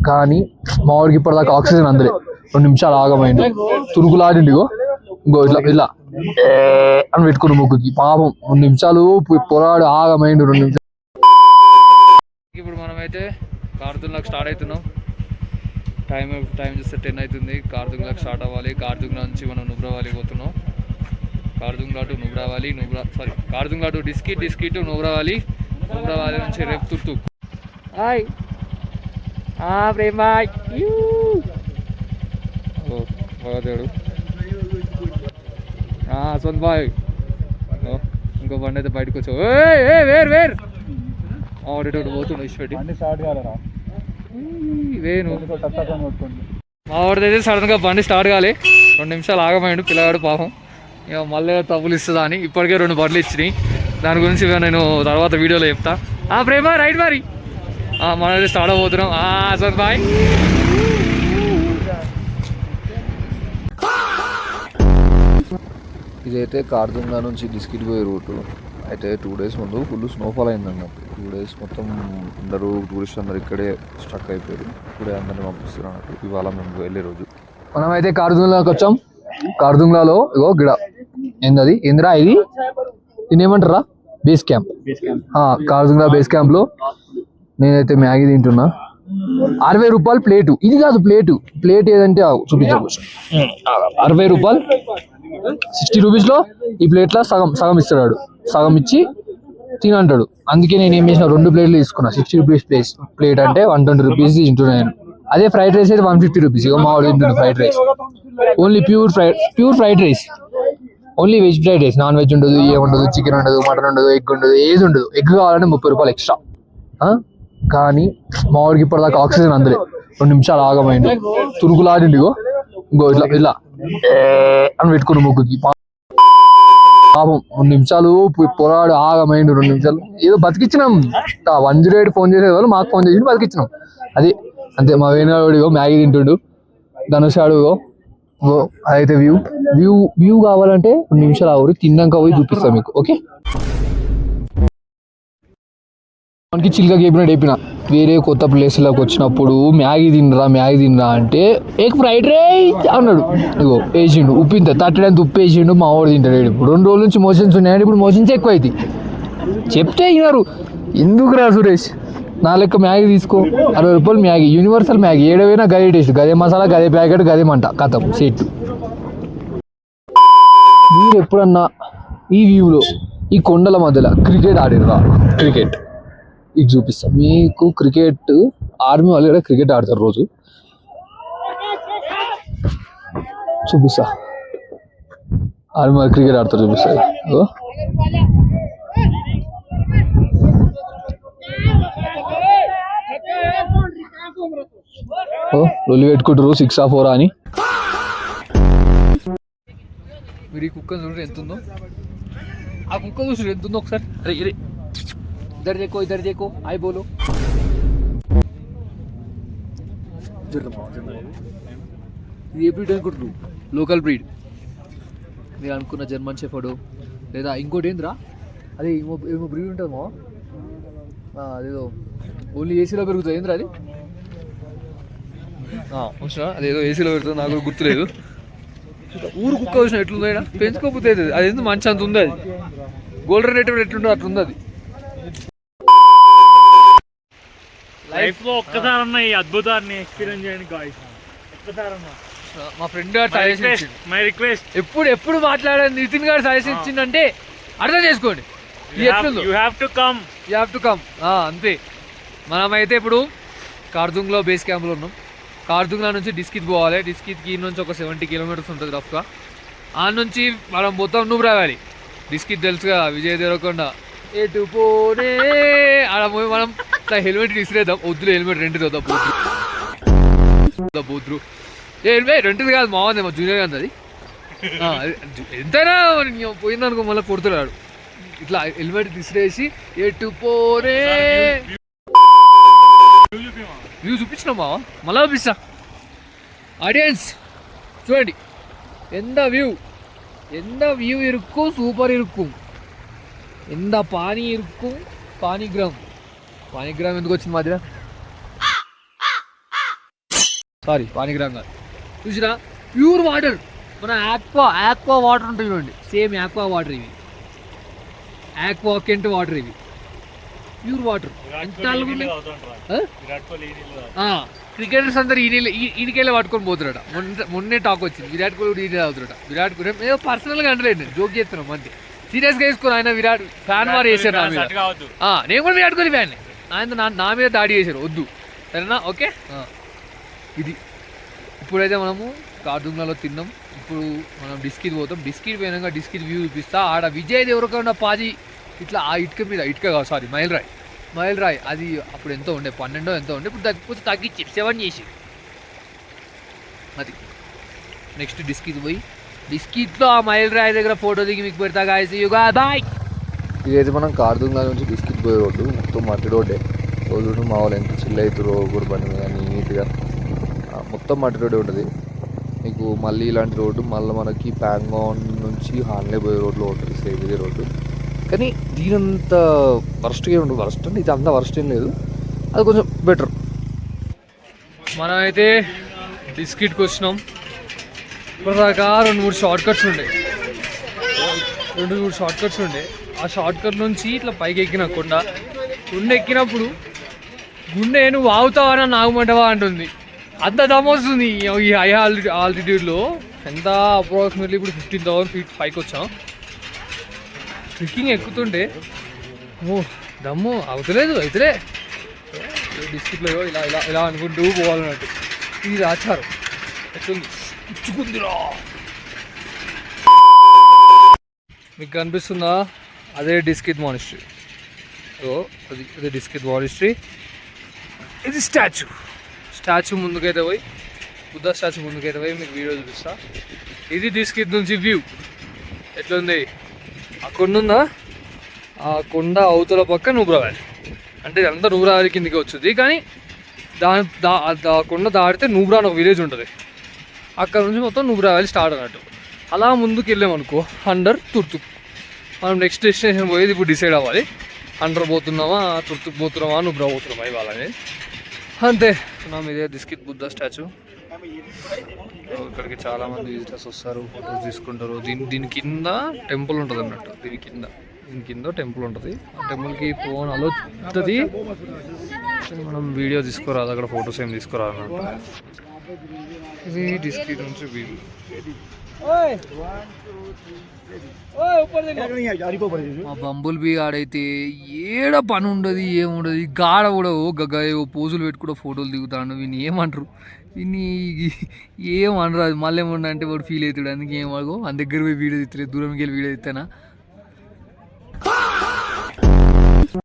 కానీ మా వాడికి ఇప్పటిదాకా ఆక్సిజన్ అందలే. 2 నిమిషాలు ఆగమైండు, తురుకులాడిండిగో ఇంకో ఇట్లా ఇట్లా అని పెట్టుకుని ముగ్గుకి పాపం 2 నిమిషాలు పొరాడు ఆగమైండు. 2 నిమిషాలు. ఇప్పుడు మనమైతే కార్దుంగ్లాకి స్టార్ట్ అవుతున్నాం. టైం చూస్తే 10 అవుతుంది. కార్దుంగ్లాకి స్టార్ట్ అవ్వాలి. కార్దుంగ్లా నుంచి మనం నుబ్రావాలి పోతున్నాం. Khardungla to Nubra valley, Khardungla to Diskit to Nubra valley నుంచి రేపు తుర్తు. హాయ్ ప్రేమాయ్ భగదేవుడు సొంత బాయ్. ఇంకో బండి అయితే బయటకు వచ్చావు. వేరు ఆడేటోడు పోతుండు ఇష్టపెట్టి వేను. మా వాడిదైతే సడన్గా బండి స్టార్ట్ కాలే. 2 నిమిషాలు ఆగమైండు పిల్లగాడు పాపం. ఇక మళ్ళీ తప్పులు ఇస్తుందా అని ఇప్పటికే 2 బండ్లు ఇచ్చినాయి. దాని గురించి నేను తర్వాత వీడియోలో చెప్తా. ప్రేమ రైట్ మరి మనది స్టార్ట్ అవబోతున్నాం. సొంత బాయ్. ఇదైతే కార్దుంగ్లా నుంచి డిస్కిట్ పోయే రూటు. అయితే 2 డేస్ ముందు ఫుల్ స్నోఫాల్ అయిందన్నట్టు. 2 డేస్ మొత్తం అందరూ టూరిస్ట్ అందరు ఇక్కడే స్ట్రక్ అయిపోయారు. ఇప్పుడే అందరినీ పంపిస్తున్నారు అన్నట్టు. ఇవాళ మేము వెళ్ళే రోజు. మనమైతే కార్దుంగ్లాకి వచ్చాం. కార్దుంగ్లాలో ఇగో గిడ ఏంది ఏందిరా ఇది ఏమంటారా base camp. Khardung La base camp లో నేనైతే మ్యాగీ తింటున్నా. 60 రూపాయలు ప్లేటు. ఇది కాదు ప్లేట్ ఏదంటే చూపించాము. 60 రూపాయలు 60 రూపీస్లో ఈ ప్లేట్లో సగం ఇస్తాడు. సగం ఇచ్చి తినంటాడు. అందుకే నేను ఏం చేసిన 2 ప్లేట్లు తీసుకున్నా. 60 రూపీస్ ప్లేట్ అంటే 120 రూపీస్ తింటున్నాను. అదే ఫ్రైడ్ రైస్ అయితే 150 రూపీస్. ఇక మా వాడు తింటున్నాడు fried rice. Only pure fried rice. Only veg fried rice. Non veg ఉండదు, ఏముండదు, చికెన్ ఉండదు, మటన్ ఉండదు, ఎగ్ ఉండదు, ఏది ఉండదు. ఎగ్ కావాలంటే 30 రూపాయలు ఎక్స్ట్రా. కానీ మా వాడికి ఇప్పటిదాకా ఆక్సిజన్ అందలే. 2 నిమిషాలు ఆగమైండు, తురుకులాడిండిగో ఇంకో ఇట్లా అని పెట్టుకుని ముగ్గుకి పాపం. 2 నిమిషాలు పొరాడు ఆగమైండు. 2 నిమిషాలు ఏదో బతికిచ్చినాం. 108 ఫోన్ చేసే వాళ్ళు మాకు ఫోన్ చేసి బతికిచ్చినాం. అది అంతే. మా వేణుగాడు మ్యాగీ తింటుండు. ధనుషాడు అదైతే వ్యూ కావాలంటే 2 నిమిషాలు ఆగురు. తిన్నాక పోయి చూపిస్తాం మీకు. ఓకే మనకి చిల్గా చెప్పిన వేరే కొత్త ప్లేస్లోకి వచ్చినప్పుడు మ్యాగీ తినరా అంటే ఎగ్ ఫ్రైడ్ రైస్ అన్నాడు. ఇగో వేసిండు ఉప్పు ఇంత తట్టడానికి ఉప్పు వేసిండు. మా వాడు తింటాడు. ఇప్పుడు 2 రోజుల నుంచి మోషన్స్ ఉన్నాయండి. ఇప్పుడు మోషన్స్ ఎక్కువ అవుతాయి. చెప్తే వినరు. ఎందుకురా సురేష్ నా లెక్క మ్యాగీ తీసుకో. 60 రూపాయలు మ్యాగీ, యూనివర్సల్ మ్యాగీ. ఏడవైనా గదే టేస్ట్, గదే మసాలా, గదే ప్యాకెట్, గదే మంట, కథం సెట్. మీరు ఎప్పుడన్నా ఈ వ్యూలో ఈ కొండల మధ్యలో క్రికెట్ ఆడిర్రా? క్రికెట్ ఇది చూపిస్తాం మీకు. క్రికెట్ ఆర్మీ వాళ్ళు కూడా క్రికెట్ ఆడతారు రోజు. చూపిస్తా. ఆర్మీ వాళ్ళు క్రికెట్ ఆడతారు చూపిస్తా. రొల్లి పెట్టుకుంటారు 6 or 4 అని. మీరు ఈ కుక్కను చూడండి ఎంత ఉందో. ఆ కుక్క చూసి ఎంత ఉందో ఒకసారి. అరే इधर देखो आई बोलो. ఇది ఏ బ్రీడ్ అనుకుంటున్నావు? Local breed. మీరు అనుకున్న జర్మన్ షెఫర్డ్ లేదా ఇంకోటి ఏంద్రా అదే ఏమో బ్రీడ్ ఉంటుంది మా. అదేదో ఓన్లీ ఏసీలో పెరుగుతుంది. ఏంద్రా అది? అదేదో ఏసీలో పెడుతుంది. నాకు గుర్తులేదు. ఊరు కుక్క చూసిన ఎట్లుందో పెంచుకోకపోతే అది ఎందుకు మంచి అంత ఉంది. అది గోల్డెన్ రిట్రీవర్ ఎట్లుందో అట్లుంది అది. లైఫ్ లో ఒక్కసారన్నా ఈ అద్భుతాన్ని ఎక్స్పీరియన్స్ చేయండి గాయ్స్. ఒక్కసారన్నా మా ఫ్రెండ్ గారు సజెషన్, మై రిక్వెస్ట్. ఎప్పుడు మాట్లాడారు నితిన్ గారు సజెషన్ ఇచ్చిందంటే అర్థం చేసుకోండి. You have to come. అంతే. మనమైతే ఇప్పుడు కార్దుంగ్లా బేస్ క్యాంప్లో ఉన్నాం. కార్దుంగ్లా నుంచి డిస్కిట్ పోవాలి. డిస్కిట్కి నుంచి ఒక 70 కిలోమీటర్స్ ఉంటుంది రఫ్గా. ఆ నుంచి మనం మొత్తం నుబ్రావాలి. డిస్కిట్ తెలుసుగా, విజయ్ దేవరకొండ. ఎటు పోనే ఆడ పోయి మనం ఇట్లా హెల్మెట్ తీసుకురేద్దాం. వద్దులే హెల్మెట్ రెంట్ వద్దాం. పోతురు హెల్మెట్ రెంట్ది కాదు, మావుంది మా జూనియర్ అంది. అది ఎంతైనా పోయిందనుకో మళ్ళీ కొడుతున్నాడు. ఇట్లా హెల్మెట్ తీసుకురేసి ఎటు పోనే వ్యూ చూపించినా మావా. మళ్ళీ చూపిస్తా. ఆడియన్స్ చూడండి ఎంత వ్యూ ఇరుక్కు, సూపర్ ఇరుక్కు. ఎంత పానీ ఇరుక్కు. పానీగ్రామ్ ఎందుకు వచ్చింది మధ్య? సారీ పానీగ్రామ్ కాదు. చూసిరా ప్యూర్ వాటర్, మన ఆక్వా వాటర్ ఉంటుంది చూడండి, సేమ్ ఆక్వా వాటర్ ఇవి, ఆక్వా కెంట్ వాటర్ ఇవి, ప్యూర్ వాటర్. క్రికెటర్స్ అందరు ఈయనకెళ్ళి పట్టుకొని పోతున్నాడు. మొన్నే టాక్ వచ్చింది విరాట్ కోహ్లీ కూడా ఈయన అవుతున్నాడు. విరాట్ కోహ్లీ ఏదో పర్సనల్గా అంటలేదు, జోక్ చేస్తున్నాం అంతే. సీరియస్గా వేసుకుని ఆయన విరాట్ ఫ్యాన్ వారు వేసారు నా మీద. నేను కూడా విరాట్ కోహ్లీ ఫ్యాన్. ఆయన నా మీద దాడి చేశారు, వద్దు సరేనా. ఓకే ఇది ఇప్పుడైతే మనము కార్దుంగ్లాలో తిన్నాం. ఇప్పుడు మనం డిస్కిట్ పోతాం. డిస్కిట్ పోయినాక డిస్కిట్ వ్యూ చూపిస్తా. ఆడ విజయ్ దేవరకొండ పాజి ఇట్లా ఆ ఇటుక మీద, ఇటుక కాదు సారీ మైల్ రాయ్ అది అప్పుడు ఎంతో ఉండే 12 ఎంతో ఉండే, ఇప్పుడు కొంచెం తగ్గించి 7 చేసి. అది నెక్స్ట్ డిస్కిట్ పోయి డిస్కిట్లో ఆ మైల్ రాయ్ దగ్గర ఫోటో దిగి మీకు పెడతా గాయస్. బాయ్. ఇదైతే మనం కార్దుంగ్లా నుంచి డిస్కిట్ పోయే రోడ్డు, మొత్తం మట్టి రోడ్డే. రోజు మా వాళ్ళు ఎంత చిల్ అవుతారో గుర్బండి మీద నీట్గా మొత్తం మట్టి రోడ్డే ఉంటుంది మీకు. మళ్ళీ ఇలాంటి రోడ్డు మళ్ళీ మనకి ప్యాంగాన్ నుంచి హాన్లే పోయే రోడ్లో ఉంటుంది, సేమ్ ఇదే రోడ్డు. కానీ దీనంత వర్స్ట్గా ఉండదు. వర్స్ట్ అంటే ఇది అంత వర్స్ట్ ఏం లేదు, అది కొంచెం బెటర్. మనం అయితే డిస్కిట్కి వచ్చినాం. ఇప్పటిదాకా 2-3 షార్ట్ కట్స్ ఉండే, ఆ షార్ట్ కట్ నుంచి ఇట్లా పైకి ఎక్కిన గుండె ఎక్కినప్పుడు గుండె నువ్వు ఆగుతావా నాగమంటవా అంటుంది. అంత దమ్ వస్తుంది ఈ హై ఆల్టిట్యూడ్లో. ఎంత అప్రాక్సిమేట్లీ ఇప్పుడు 15,000 feet పైకి వచ్చాం. ట్రెక్కింగ్ ఎక్కుతుంటే దమ్ము అవుతలేదు అయితేలే. డిస్ట్రిక్ట్లో ఇలా ఇలా ఇలా అనుకుంటూ పోవాలన్నట్టు. ఇది ఆచారం ఎట్లుంది, ఇచ్చుకుందిరా. మీకు కనిపిస్తుందా? అదే డిస్కిట్ మానిస్ట్రీ. అదే డిస్కిట్ మానిస్ట్రీ. ఇది స్టాచ్యూ ముందుకైతే పోయి, బుద్ధ స్టాచ్యూ ముందుకైతే పోయి మీకు వీడియో చూపిస్తా. ఇది డిస్కిట్ నుంచి వ్యూ ఎట్లుంది. ఆ కొండ ఉందా, ఆ కొండ అవతల పక్క నూబ్రా వ్యాలీ, అంటే ఇదంతా నూబ్రా వ్యాలీ కిందకి వచ్చింది. కానీ కొండ దాటితే నూబ్రా అని ఒక విలేజ్ ఉంటుంది, అక్కడ నుంచి మొత్తం నూబ్రా వ్యాలీ స్టార్ట్ అన్నట్టు. అలా ముందుకు వెళ్ళామనుకో అండర్ తుర్తుక్. మనం నెక్స్ట్ డెస్టినేషన్ పోయేది ఇప్పుడు డిసైడ్ అవ్వాలి. అండర్ పోతున్నామా, తుర్తుక్ పోతున్నామా, నూబ్రా పోతున్నామా ఇవాళ అనేది. అంతే. మనం ఇదే డిస్కిట్ బుద్ధ స్టాచ్యూ. ఇక్కడికి చాలామంది విజిటర్స్ వస్తారు, ఫొటోస్ తీసుకుంటారు. దీని కింద టెంపుల్ ఉంటుంది అన్నట్టు. దీని కింద టెంపుల్ ఉంటుంది. ఆ టెంపుల్కి ఫోన్ అలో ఉంటుంది. మనం వీడియో తీసుకురాదు, అక్కడ ఫొటోస్ ఏం తీసుకురాదు అన్నట్టు. ఇది డిస్కిట్ నుంచి వ్యూ. మా బంబుల్ బీ ఆడైతే ఏడ పని ఉండదు, ఏముండదు. గాడ కూడా ఓ పోజులు పెట్టుకుంటూ ఫోటోలు దిగుతాడు. వీని ఏమంటారు, వీని ఏమనరు. అది మళ్ళీ ఏమన్నా అంటే వాడు ఫీల్ అవుతాడు. అందుకే ఏమో అని దగ్గర పోయి వీడియో తీస్తలేదు, దూరంకి వెళ్ళి వీడియో తీస్తానా.